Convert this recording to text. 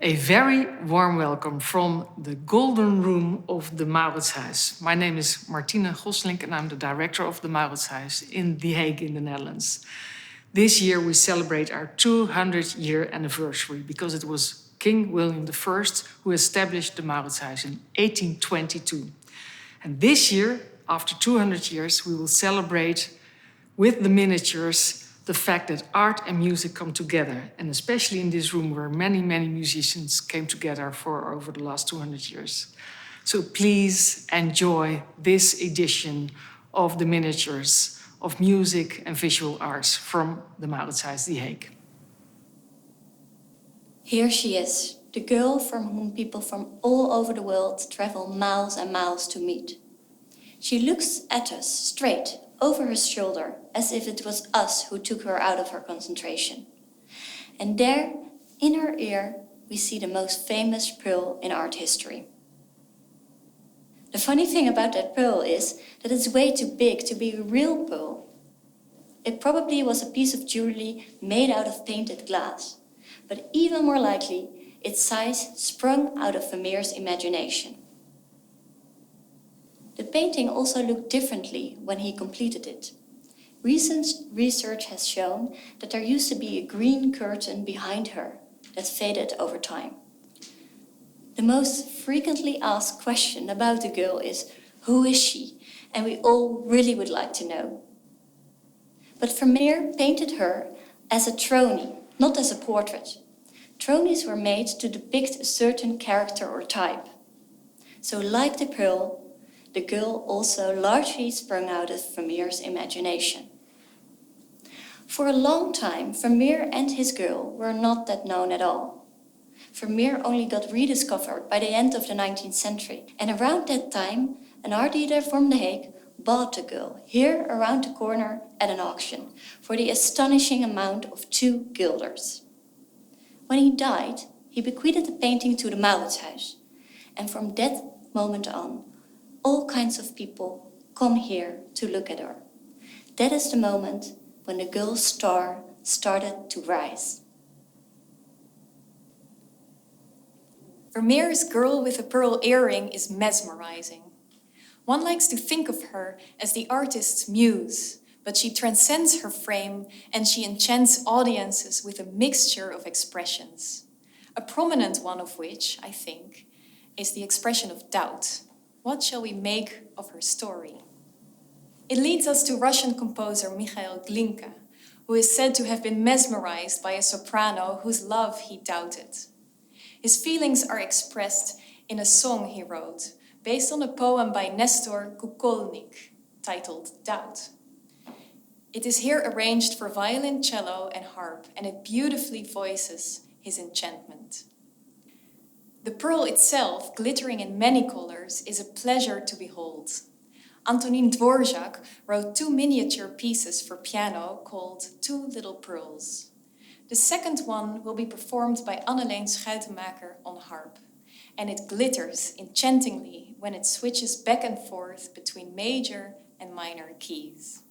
A very warm welcome from the Golden Room of the Mauritshuis. My name is Martine Gosselink and I'm the director of the Mauritshuis in The Hague in the Netherlands. This year we celebrate our 200-year anniversary because it was King William I who established the Mauritshuis in 1822. And this year, after 200 years, we will celebrate with the miniatures the fact that art and music come together, and especially in this room where many, many musicians came together for over the last 200 years. So please enjoy this edition of the miniatures of music and visual arts from the Mauritshuis The Hague. Here she is, the girl from whom people from all over the world travel miles and miles to meet. She looks at us straight over her shoulder, as if it was us who took her out of her concentration. And there, in her ear, we see the most famous pearl in art history. The funny thing about that pearl is that it's way too big to be a real pearl. It probably was a piece of jewelry made out of painted glass, but even more likely, its size sprung out of Vermeer's imagination. The painting also looked differently when he completed it. Recent research has shown that there used to be a green curtain behind her that faded over time. The most frequently asked question about the girl is, who is she? And we all really would like to know. But Vermeer painted her as a tronie, not as a portrait. Tronies were made to depict a certain character or type. So like the pearl, the girl also largely sprung out of Vermeer's imagination. For a long time, Vermeer and his girl were not that known at all. Vermeer only got rediscovered by the end of the 19th century, and around that time, an art dealer from The Hague bought the girl here around the corner at an auction for the astonishing amount of 2 guilders. When he died, he bequeathed the painting to the Mauritshuis, and from that moment on, all kinds of people come here to look at her. That is the moment when the girl's star started to rise. Vermeer's girl with a pearl earring is mesmerizing. One likes to think of her as the artist's muse, but she transcends her frame and she enchants audiences with a mixture of expressions. A prominent one of which, I think, is the expression of doubt. What shall we make of her story? It leads us to Russian composer Mikhail Glinka, who is said to have been mesmerized by a soprano whose love he doubted. His feelings are expressed in a song he wrote, based on a poem by Nestor Kukolnik, titled Doubt. It is here arranged for violin, cello, and harp, and it beautifully voices his enchantment. The pearl itself, glittering in many colors, is a pleasure to behold. Anton Dvorak wrote 2 miniature pieces for piano called 2 Little Pearls. The second one will be performed by Anneleen Schuitemaker on harp, and it glitters enchantingly when it switches back and forth between major and minor keys.